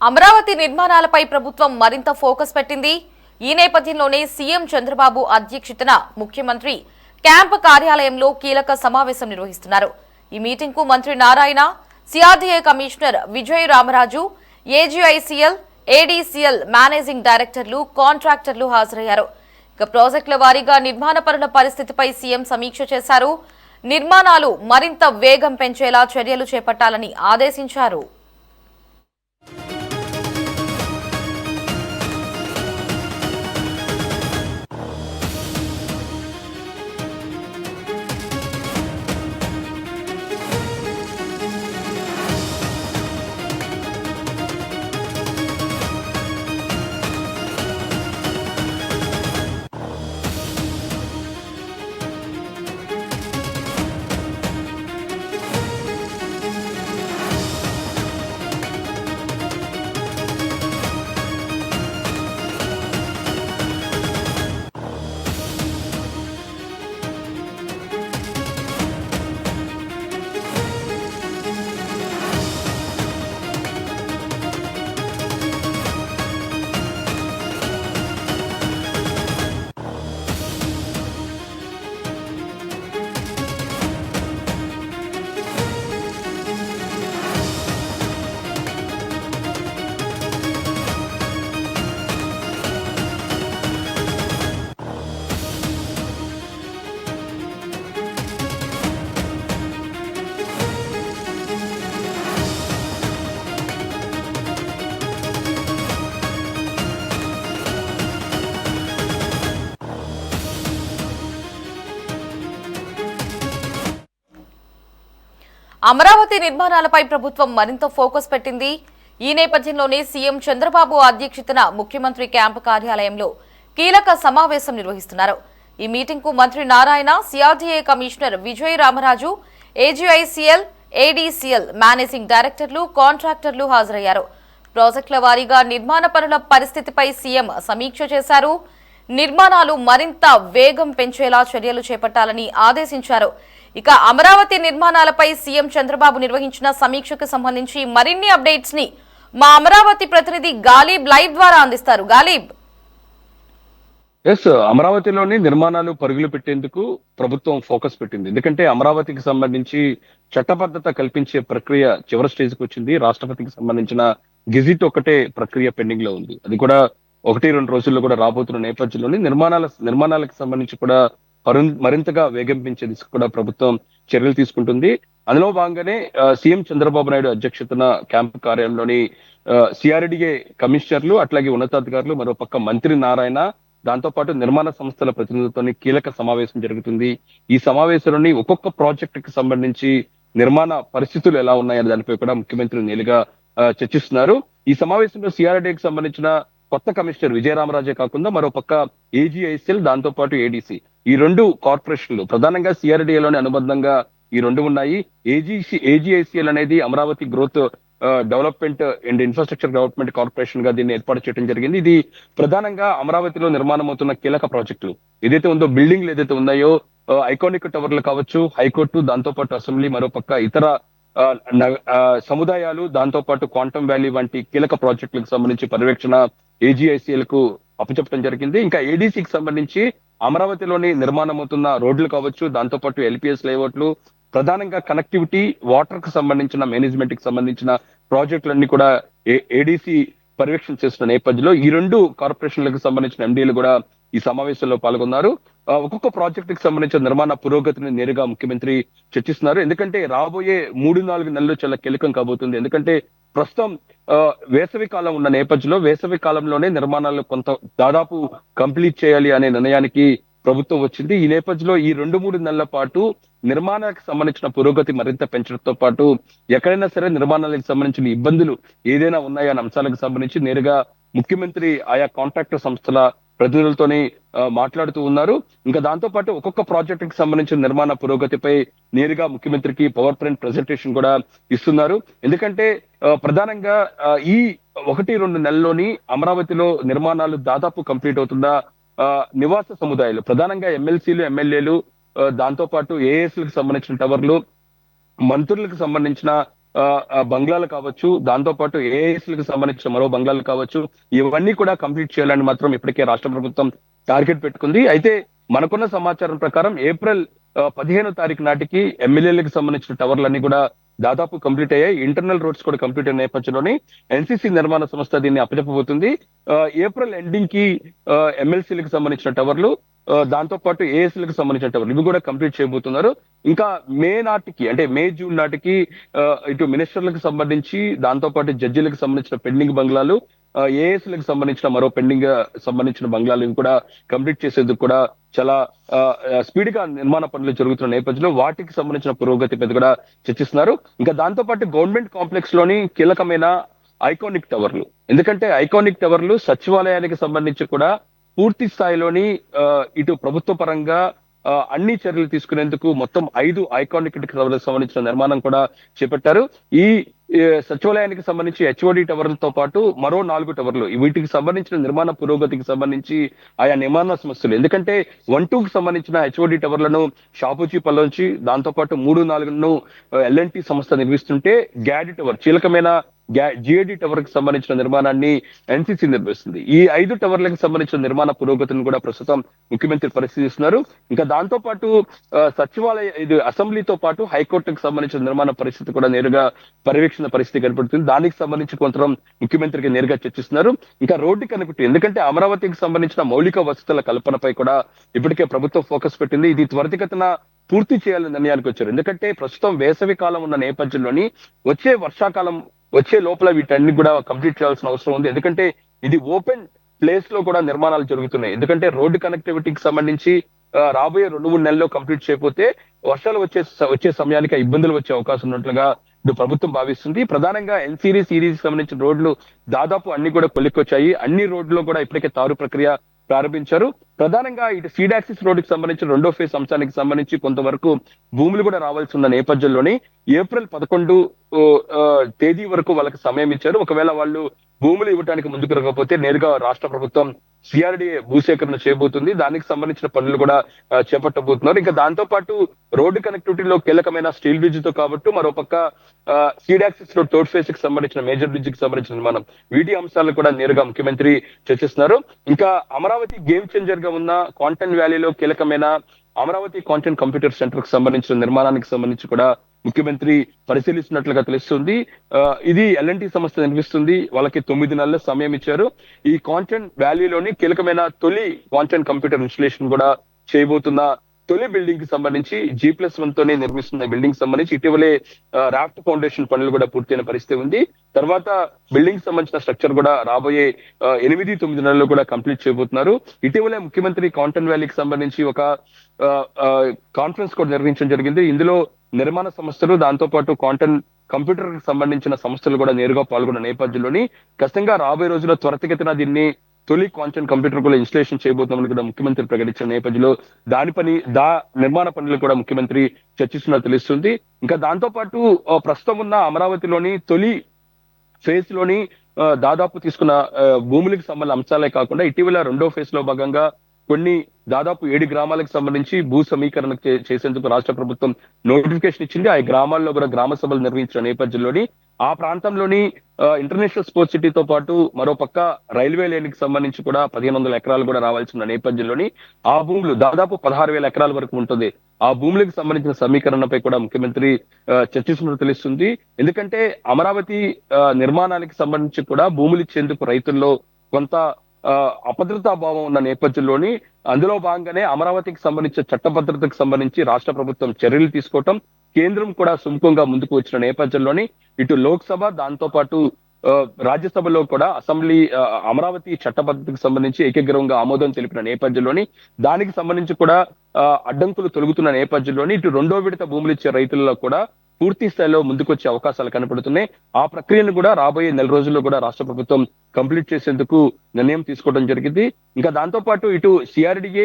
అమరావతి నిర్మాణాలపై ప్రభుత్వం మరింత ఫోకస్ పెట్టింది. ఈ నేపథ్యంలోనే సీఎం చంద్రబాబు అధ్యక్షతన ముఖ్యమంత్రి క్యాంప్ కార్యాలయంలో కీలక సమావేశం నిర్వహిస్తున్నారు. ఈ మీటింగ్ కు మంత్రి Narayana, CRDA commissioner Vijay Ramaraju, AGICL, ADCL managing డైరెక్టర్లు, కాంట్రాక్టర్లు హాజరయ్యారు. ఇక ప్రాజెక్టుల వారీగా నిర్మాణ పనుల పరిస్థితిపై సీఎం సమీక్ష చేశారు. నిర్మాణాలు మరింత వేగం పెంచేలా చర్యలు చేపట్టాలని ఆదేశించారు. అమరావతి నిర్మాణాలపై ప్రభుత్వం మరింత ఫోకస్ పెట్టింది. ఈ నేపథ్యంలోనే సీఎం చంద్రబాబు అధ్యక్షతన ముఖ్యమంత్రి క్యాంపు కార్యాలయంలో కీలక సమావేశం నిర్వహిస్తున్నారు. ఈ మీటింగ్ కు మంత్రి Narayana, CRDA commissioner Vijay Ramaraju, AGICL, ADCL managing డైరెక్టర్లు, కాంట్రాక్టర్లు హాజరయ్యారు. ప్రాజెక్టుల వారీగా నిర్మాణ పనుల పరిస్థితిపై సీఎం సమీక్ష చేశారు. నిర్మాణాలు మరింత వేగం పెంచేలా చర్యలు చేపట్టాలని ఆదేశించారు. ఇక అమరావతి నిర్మాణాలపై సీఎం చంద్రబాబు నిర్వహించిన సమీక్షకు సంబంధించి మరిన్ని అప్డేట్స్ ని మా అమరావతి ప్రతినిధి గాలిబ్ లైవ్ ద్వారా అందిస్తారు. గాలిబ్, అమరావతిలోని నిర్మాణాలు పరుగులు పెట్టేందుకు ప్రభుత్వం ఫోకస్ పెట్టింది. ఎందుకంటే అమరావతికి సంబంధించి చట్టబద్ధత కల్పించే ప్రక్రియ చివరి స్టేజ్ కు వచ్చింది. రాష్ట్రపతికి సంబంధించిన గెజిట్ ఒకటే ప్రక్రియ పెండింగ్ లో ఉంది. అది కూడా 1-2 రోజుల్లో కూడా రాబోతున్న నేపథ్యంలోని నిర్మాణాలకు సంబంధించి కూడా మరింతగా వేగం పెంచే దిశకు కూడా ప్రభుత్వం చర్యలు తీసుకుంటుంది. అందులో భాగంగానే సీఎం చంద్రబాబు నాయుడు అధ్యక్షతన క్యాంపు కార్యాలయంలోని సిఆర్డీఏ కమిషనర్లు, అట్లాగే ఉన్నతాధికారులు, మరోపక్క మంత్రి నారాయణ, దాంతో పాటు నిర్మాణ సంస్థల ప్రతినిధులతో కీలక సమావేశం జరుగుతుంది. ఈ సమావేశంలోని ఒక్కొక్క ప్రాజెక్టుకి సంబంధించి నిర్మాణ పరిస్థితులు ఎలా ఉన్నాయనే దానిపై కూడా ముఖ్యమంత్రి నేరుగా చర్చిస్తున్నారు. ఈ సమావేశంలో సిఆర్డీఏకి సంబంధించిన కొత్త కమిషనర్ విజయ రామరాజే కాకుండా మరోపక్క ఏజీఐసీఎల్, దాంతో పాటు ఏడీసీ, ఈ 2 కార్పొరేషన్లు ప్రధానంగా సిఆర్డీఏలోని అనుబంధంగా ఈ 2 ఉన్నాయి. ఏజీఐసీఎల్ అనేది Amaravati growth development and infrastructure development corporation గా దీన్ని ఏర్పాటు చేయడం జరిగింది. ఇది ప్రధానంగా అమరావతిలో నిర్మాణం అవుతున్న కీలక ప్రాజెక్టులు ఏదైతే ఉందో, బిల్డింగ్లు ఏదైతే ఉన్నాయో, ఐకానిక్ టవర్లు కావచ్చు, హైకోర్టు, దాంతో పాటు అసెంబ్లీ, మరోపక్క ఇతర సముదాయాలు, దాంతో పాటు క్వాంటమ్ వ్యాలీ వంటి కీలక ప్రాజెక్టులకు సంబంధించి పర్యవేక్షణ ఏజీఐసీఎల్ కు అప్పచెప్పడం జరిగింది. ఇంకా ఏడీసీకి సంబంధించి అమరావతిలోని నిర్మాణం అవుతున్న రోడ్లు కావచ్చు, దాంతో పాటు ఎల్పీఎస్ లేఅవుట్లు, ప్రధానంగా కనెక్టివిటీ, వాటర్ కు సంబంధించిన మేనేజ్మెంట్ కి సంబంధించిన ప్రాజెక్టులన్నీ కూడా ఏడీసీ పర్యవేక్షణ చేస్తున్న నేపథ్యంలో ఈ 2 కార్పొరేషన్లకు సంబంధించిన ఎండీలు కూడా ఈ సమావేశంలో పాల్గొన్నారు. ఒక్కొక్క ప్రాజెక్ట్ కి సంబంధించిన నిర్మాణ పురోగతిని నేరుగా ముఖ్యమంత్రి చర్చిస్తున్నారు. ఎందుకంటే రాబోయే 3-4 నెలలు చాలా కీలకం కాబోతుంది. ఎందుకంటే ప్రస్తుతం వేసవి కాలం ఉన్న నేపథ్యంలో వేసవి కాలంలోనే నిర్మాణాలు దాదాపు కంప్లీట్ చేయాలి అనే నిర్ణయానికి ప్రభుత్వం వచ్చింది. ఈ నేపథ్యంలో ఈ 2-3 నెలల పాటు నిర్మాణాలకు సంబంధించిన పురోగతి మరింత పెంచడంతో పాటు ఎక్కడైనా సరే నిర్మాణాలకు సంబంధించిన ఇబ్బందులు ఏదైనా ఉన్నాయన్న అంశాలకు సంబంధించి నేరుగా ముఖ్యమంత్రి ఆయా కాంట్రాక్టర్ సంస్థల ప్రతినిధులతోని మాట్లాడుతూ ఉన్నారు. ఇంకా దాంతో పాటు ఒక్కొక్క ప్రాజెక్ట్ కి సంబంధించిన నిర్మాణ పురోగతిపై నేరుగా ముఖ్యమంత్రికి పవర్ పాయింట్ ప్రెజెంటేషన్ కూడా ఇస్తున్నారు. ఎందుకంటే ప్రధానంగా ఈ 1-2 నెలల్లోని అమరావతిలో నిర్మాణాలు దాదాపు కంప్లీట్ అవుతుందా, నివాస సముదాయాలు ప్రధానంగా ఎమ్మెల్సీలు, ఎమ్మెల్యేలు, దాంతో పాటు ఏఎస్లకు సంబంధించిన టవర్లు, మంత్రులకు సంబంధించిన బంగ్లాలు కావచ్చు, దాంతో పాటు ఏఐఎస్లకు సంబంధించిన మరో బంగ్లాలు కావచ్చు, ఇవన్నీ కూడా కంప్లీట్ చేయాలని మాత్రం ఇప్పటికే రాష్ట్ర ప్రభుత్వం టార్గెట్ పెట్టుకుంది. అయితే మనకున్న సమాచారం ప్రకారం ఏప్రిల్ 15వ తారీఖు నాటికి ఎమ్మెల్యేలకు సంబంధించిన టవర్లన్నీ కూడా దాదాపు కంప్లీట్ అయ్యాయి. ఇంటర్నల్ రోడ్స్ కూడా కంప్లీట్ అయిన నేపథ్యంలోని ఎన్సీసీ నిర్మాణ సంస్థ దీన్ని అప్పచెప్పబోతుంది. ఏప్రిల్ ఎండింగ్ కి ఎమ్మెల్సీలకు సంబంధించిన టవర్లు, దాంతో పాటు ఏఎస్ఎల్కి సంబంధించిన టవర్లు ఇవి కూడా కంప్లీట్ చేయబోతున్నారు. ఇంకా మే నాటికి, అంటే మే జూన్ నాటికి ఇటు మినిస్టర్లకు సంబంధించి, దాంతో పాటు జడ్జీలకు సంబంధించిన పెండింగ్ బంగ్లాలు, ఏఎస్ఎల్కి సంబంధించిన మరో పెండింగ్ సంబంధించిన బంగ్లాలు ఇవి కూడా కంప్లీట్ చేసేందుకు కూడా చాలా స్పీడ్ గా నిర్మాణ పనులు జరుగుతున్న నేపథ్యంలో వాటికి సంబంధించిన పురోగతి పెద్ద కూడా చర్చిస్తున్నారు. ఇంకా దాంతో పాటు గవర్నమెంట్ కాంప్లెక్స్ లోని కీలకమైన ఐకానిక్ టవర్లు, ఎందుకంటే ఐకానిక్ టవర్లు సచివాలయానికి సంబంధించి కూడా పూర్తి స్థాయిలోని ఇటు ప్రభుత్వ పరంగా అన్ని చర్యలు తీసుకునేందుకు మొత్తం 5 ఐకానిక్ టవర్లకు సంబంధించిన నిర్మాణం కూడా చేపట్టారు. ఈ సచివాలయానికి సంబంధించి హెచ్ఓడి టవర్లతో పాటు మరో 4 టవర్లు, వీటికి సంబంధించిన నిర్మాణ పురోగతికి సంబంధించి ఆయా నిర్మాణ సమస్యలు, ఎందుకంటే 1-2కి సంబంధించిన హెచ్ఓడి టవర్లను షాపూచీపల్లి నుంచి, దాంతో పాటు 3-4ను ఎల్ఎన్టీ సంస్థ నిర్మిస్తుంటే గ్యాడి టవర్ కీలకమైన జిఏడి టవర్ కి సంబంధించిన నిర్మాణాన్ని ఎన్సీసీ నిర్వహిస్తుంది. ఈ 5 టవర్లకు సంబంధించిన నిర్మాణ పురోగతిని కూడా ప్రస్తుతం ముఖ్యమంత్రి పరిశీలిస్తున్నారు. ఇంకా దాంతో పాటు సచివాలయ ఇది అసెంబ్లీతో పాటు హైకోర్టుకు సంబంధించిన నిర్మాణ పరిస్థితి కూడా నేరుగా పర్యవేక్షణ పరిస్థితి కనపడుతుంది. దానికి సంబంధించి కొంత ముఖ్యమంత్రికి నేరుగా చర్చిస్తున్నారు. ఇంకా రోడ్డు కనెక్టివిటీ, ఎందుకంటే అమరావతికి సంబంధించిన మౌలిక వసతుల కల్పనపై కూడా ఇప్పటికే ప్రభుత్వం ఫోకస్ పెట్టింది. ఇది త్వరితగతిన పూర్తి చేయాలని నిర్ణయానికి వచ్చారు. ఎందుకంటే ప్రస్తుతం వేసవి కాలం ఉన్న నేపథ్యంలోని వచ్చే వర్షాకాలం వచ్చే లోపల వీటన్ని కూడా కంప్లీట్ చేయాల్సిన అవసరం ఉంది. ఎందుకంటే ఇది ఓపెన్ ప్లేస్ లో కూడా నిర్మాణాలు జరుగుతున్నాయి. ఎందుకంటే రోడ్డు కనెక్టివిటీకి సంబంధించి రాబోయే 2-3 నెలల్లో కంప్లీట్ చేయకపోతే వర్షాలు వచ్చే సమయానికి ఇబ్బందులు వచ్చే అవకాశం ఉన్నట్లుగా ఇటు ప్రభుత్వం భావిస్తుంది. ప్రధానంగా సిరీస్ సంబంధించిన రోడ్లు దాదాపు అన్ని కూడా కొలిక్కొచ్చాయి. అన్ని రోడ్లు కూడా ఇప్పటికే తారు ప్రక్రియ ప్రారంభించారు. ప్రధానంగా ఇటు సీడ్ యాక్సిస్ రోడ్డుకి సంబంధించిన 2వ ఫేజ్ అంశానికి సంబంధించి కొంతవరకు భూములు కూడా రావాల్సి ఉన్న నేపథ్యంలోని ఏప్రిల్ 11 తేదీ వరకు వాళ్ళకి సమయం ఇచ్చారు. ఒకవేళ వాళ్ళు భూములు ఇవ్వడానికి ముందుకు రాకపోతే నేరుగా రాష్ట్ర ప్రభుత్వం సిఆర్డీఏ భూసేకరణ చేయబోతుంది. దానికి సంబంధించిన పనులు కూడా చేపట్టబోతున్నారు. ఇంకా దాంతో పాటు రోడ్డు కనెక్టివిటీలో కీలకమైన స్టీల్ బ్రిడ్జ్ తో కాబట్టి మరోపక్క seed axis road third phase కి సంబంధించిన మేజర్ బ్రిడ్జ్ కి సంబంధించిన నిర్మాణం, వీటి అంశాలను కూడా నేరుగా ముఖ్యమంత్రి చర్చిస్తున్నారు. ఇంకా అమరావతి గేమ్ చేంజర్ గా ఉన్న కాంటెంట్ వ్యాలీలో కీలకమైన అమరావతి కాంటెంట్ కంప్యూటర్ సెంటర్ కి సంబంధించిన నిర్మాణానికి సంబంధించి కూడా ముఖ్యమంత్రి పరిశీలిస్తున్నట్లుగా తెలుస్తుంది. ఇది ఎల్ఎన్టీ సంస్థ నిర్మిస్తుంది. వాళ్ళకి 9 నెలల సమయం ఇచ్చారు. ఈ కాంటెంట్ వ్యాలీలోని కీలకమైన తొలి కాంటెంట్ కంప్యూటర్ ఇన్స్టలేషన్ కూడా చేయబోతున్న తొలి బిల్డింగ్ కి సంబంధించి G+1 తోనే నిర్మిస్తున్న బిల్డింగ్ సంబంధించి ఇటీవలే రాఫ్ట్ ఫౌండేషన్ పనులు కూడా పూర్తయిన పరిస్థితి ఉంది. తర్వాత బిల్డింగ్ సంబంధించిన స్ట్రక్చర్ కూడా రాబోయే 8-9 నెలల్లో కూడా కంప్లీట్ చేయబోతున్నారు. ఇటీవలే ముఖ్యమంత్రి కాంటెంట్ వ్యాలీకి సంబంధించి ఒక కాన్ఫరెన్స్ కూడా నిర్వహించడం జరిగింది. ఇందులో నిర్మాణ సంస్థలు, దాంతో పాటు కాంటెంట్ కంప్యూటర్ కి సంబంధించిన సంస్థలు కూడా నేరుగా పాల్గొన్న నేపథ్యంలోని ఖచ్చితంగా రాబోయే రోజుల్లో త్వరితగతిన దీన్ని తొలి కాంటెంట్ కంప్యూటర్ కూడా ఇన్స్టలేషన్ చేయబోతున్నామని కూడా ముఖ్యమంత్రి ప్రకటించిన నేపథ్యంలో నిర్మాణ పనులు కూడా ముఖ్యమంత్రి చర్చిస్తున్నట్టు తెలుస్తుంది. ఇంకా దాంతో పాటు ప్రస్తుతం ఉన్న అమరావతిలోని తొలి ఫేజ్ లోని దాదాపు తీసుకున్న భూములకు సంబంధించిన అంశాలే కాకుండా ఇటీవల 2వ ఫేజ్ లో భాగంగా కొన్ని దాదాపు 7 గ్రామాలకు సంబంధించి భూ సమీకరణ చేసేందుకు రాష్ట్ర ప్రభుత్వం నోటిఫికేషన్ ఇచ్చింది. ఆ గ్రామాల్లో కూడా గ్రామ సభలు నిర్వహించిన నేపథ్యంలోని ఆ ప్రాంతంలోని ఇంటర్నేషనల్ స్పోర్ట్స్ సిటీతో పాటు మరోపక్క రైల్వే లైన్ కి సంబంధించి కూడా 1500 ఎకరాలు కూడా రావాల్సిన నేపథ్యంలోని ఆ భూములు దాదాపు 16,000 ఎకరాల వరకు ఉంటుంది. ఆ భూములకు సంబంధించిన సమీకరణపై కూడా ముఖ్యమంత్రి చర్చిస్తున్నట్టు తెలుస్తుంది. ఎందుకంటే అమరావతి నిర్మాణానికి సంబంధించి కూడా భూములు ఇచ్చేందుకు రైతుల్లో కొంత అభద్రతా భావం ఉన్న నేపథ్యంలోని అందులో భాగంగానే అమరావతికి సంబంధించిన చట్టభద్రతకు సంబంధించి రాష్ట్ర ప్రభుత్వం చర్యలు తీసుకోవటం, కేంద్రం కూడా సుముఖంగా ముందుకు వచ్చిన నేపథ్యంలోని ఇటు లోక్సభ, దాంతో పాటు రాజ్యసభలో కూడా అసెంబ్లీ అమరావతి చట్టబద్ధతకు సంబంధించి ఏకగ్రీవంగా ఆమోదం తెలిపిన నేపథ్యంలోని దానికి సంబంధించి కూడా అడ్డంకులు తొలగుతున్న నేపథ్యంలోని ఇటు 2వ విడత భూములు ఇచ్చే రైతుల్లో కూడా పూర్తి స్థాయిలో ముందుకొచ్చే అవకాశాలు కనపడుతున్నాయి. ఆ ప్రక్రియను కూడా రాబోయే నెల రోజుల్లో కూడా రాష్ట్ర ప్రభుత్వం కంప్లీట్ చేసేందుకు నిర్ణయం తీసుకోవడం జరిగింది. ఇంకా దాంతో పాటు ఇటు సిఆర్డీఏ,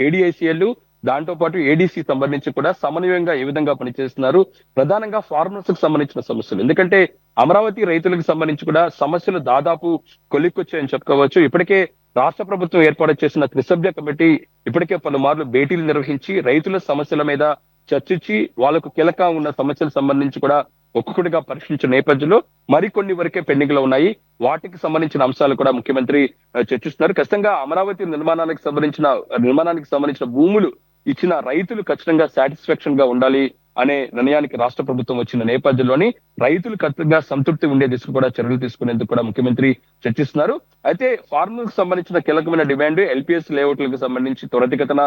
ఏడీఐసీఎల్, దాంతో పాటు ఏడీసీ సంబంధించి కూడా సమన్వయంగా ఏ విధంగా పనిచేస్తున్నారు, ప్రధానంగా ఫార్మర్స్ కు సంబంధించిన సమస్యలు, ఎందుకంటే అమరావతి రైతులకు సంబంధించి కూడా సమస్యలు దాదాపు కొలిక్కొచ్చాయని చెప్పుకోవచ్చు. ఇప్పటికే రాష్ట్ర ప్రభుత్వం ఏర్పాటు చేసిన త్రిసభ్య కమిటీ ఇప్పటికే పలుమార్లు భేటీలు నిర్వహించి రైతుల సమస్యల మీద చర్చించి వాళ్ళకు కీలక ఉన్న సమస్యలకు సంబంధించి కూడా ఒక్కొక్కటిగా పరిశీలించిన నేపథ్యంలో మరికొన్ని వరకే పెండింగ్ లో ఉన్నాయి. వాటికి సంబంధించిన అంశాలు కూడా ముఖ్యమంత్రి చర్చిస్తున్నారు. ఖచ్చితంగా అమరావతి నిర్మాణానికి సంబంధించిన భూములు ఇచ్చిన రైతులు ఖచ్చితంగా సాటిస్ఫాక్షన్ గా ఉండాలి అనే నిర్ణయానికి రాష్ట్ర ప్రభుత్వం వచ్చిన నేపథ్యంలోని రైతులు ఖచ్చితంగా సంతృప్తి ఉండే దిశకు కూడా చర్యలు తీసుకునేందుకు కూడా ముఖ్యమంత్రి చర్చిస్తున్నారు. అయితే ఫార్మర్లకు సంబంధించిన కీలకమైన డిమాండ్ ఎల్పిఎస్ లేఅవుట్లకు సంబంధించి త్వరితగతిన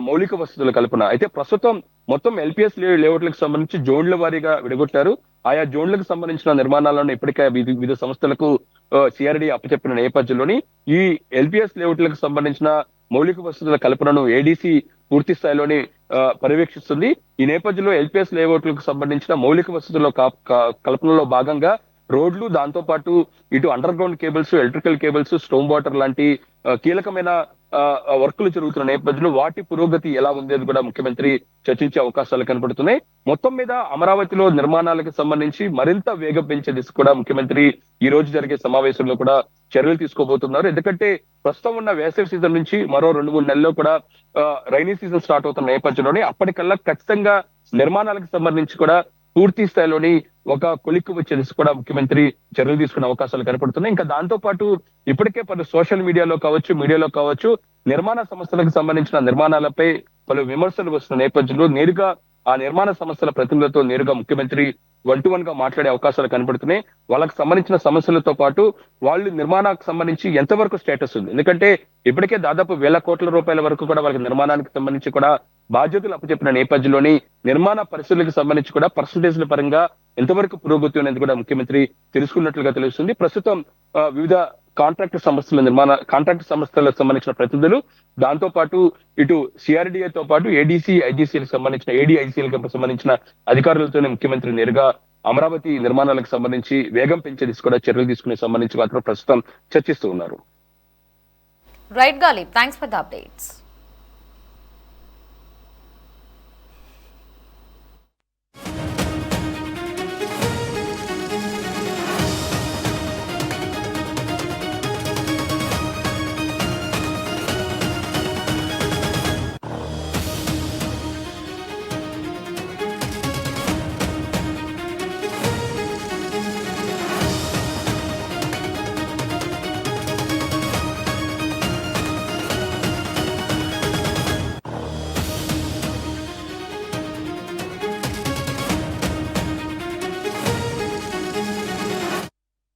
మౌలిక వసతుల కల్పన. అయితే ప్రస్తుతం మొత్తం ఎల్పిఎస్ లేఅవుట్లకు సంబంధించి జోన్ల వారీగా విడగొట్టారు. ఆయా జోన్లకు సంబంధించిన నిర్మాణాలను ఇప్పటికే వివిధ సంస్థలకు సిఆర్డి అప్పచెప్పిన నేపథ్యంలోని ఈ ఎల్పిఎస్ లేఅవుట్లకు సంబంధించిన మౌలిక వసతుల కల్పనను ఏడీసీ పూర్తి స్థాయిలోని పర్యవేక్షిస్తుంది. ఈ నేపథ్యంలో ఎల్పిఎస్ లేఅవుట్లకు సంబంధించిన మౌలిక వసతుల కల్పనలో భాగంగా రోడ్లు, దాంతో పాటు ఇటు under ground cables, electrical cables, storm water లాంటి కీలకమైన వర్కులు జరుగుతున్న నేపథ్యంలో వాటి పురోగతి ఎలా ఉంది కూడా ముఖ్యమంత్రి చర్చించే అవకాశాలు కనపడుతున్నాయి. మొత్తం మీద అమరావతిలో నిర్మాణాలకు సంబంధించి మరింత వేగం పెంచే దిశ కూడా ముఖ్యమంత్రి ఈ రోజు జరిగే సమావేశంలో కూడా చర్యలు తీసుకోబోతున్నారు. ఎందుకంటే ప్రస్తుతం ఉన్న వేసవి సీజన్ నుంచి మరో 2-3 నెలల్లో కూడా రైనీ సీజన్ స్టార్ట్ అవుతున్న నేపథ్యంలోనే అప్పటికల్లా ఖచ్చితంగా నిర్మాణాలకు సంబంధించి కూడా పూర్తి స్థాయిలోని ఒక కొలిక్కు వచ్చే దిశ కూడా ముఖ్యమంత్రి చర్యలు తీసుకునే అవకాశాలు కనపడుతున్నాయి. ఇంకా దాంతో పాటు ఇప్పటికే పలు సోషల్ మీడియాలో కావచ్చు నిర్మాణ సంస్థలకు సంబంధించిన నిర్మాణాలపై పలు విమర్శలు వస్తున్న నేపథ్యంలో నేరుగా ఆ నిర్మాణ సంస్థల ప్రతినిధులతో నేరుగా ముఖ్యమంత్రి 1-to-1 గా మాట్లాడే అవకాశాలు కనపడుతున్నాయి. వాళ్ళకి సంబంధించిన సమస్యలతో పాటు వాళ్ళు నిర్మాణానికి సంబంధించి ఎంతవరకు స్టేటస్ ఉంది. ఎందుకంటే ఇప్పటికే దాదాపు 1,000 కోట్ల రూపాయల వరకు కూడా వాళ్ళకి నిర్మాణానికి సంబంధించి కూడా బాధ్యతలు అప్పచెప్పిన నేపథ్యంలోని నిర్మాణ పరిస్థితులకు సంబంధించి కూడా పర్సంటేజ్ల పరంగా ఎంతవరకు పురోగతి అనేది కూడా ముఖ్యమంత్రి తెలుసుకున్నట్లుగా తెలుస్తుంది. ప్రస్తుతం వివిధ కాంట్రాక్ట్ సంస్థలకు సంబంధించిన ప్రతినిధులు, దాంతో పాటు ఇటు సిఆర్డిఏతో పాటు ఏడీసీ, ఐజీసీలకు సంబంధించిన ఐసీలకు సంబంధించిన అధికారులతోనే ముఖ్యమంత్రి నేరుగా అమరావతి నిర్మాణాలకు సంబంధించి వేగం పెంచే దిశ కూడా చర్యలు తీసుకునే సంబంధించి మాత్రం ప్రస్తుతం చర్చిస్తూ ఉన్నారు. రైట్ గాలి, థ్యాంక్స్ ఫర్ ద అప్డేట్స్.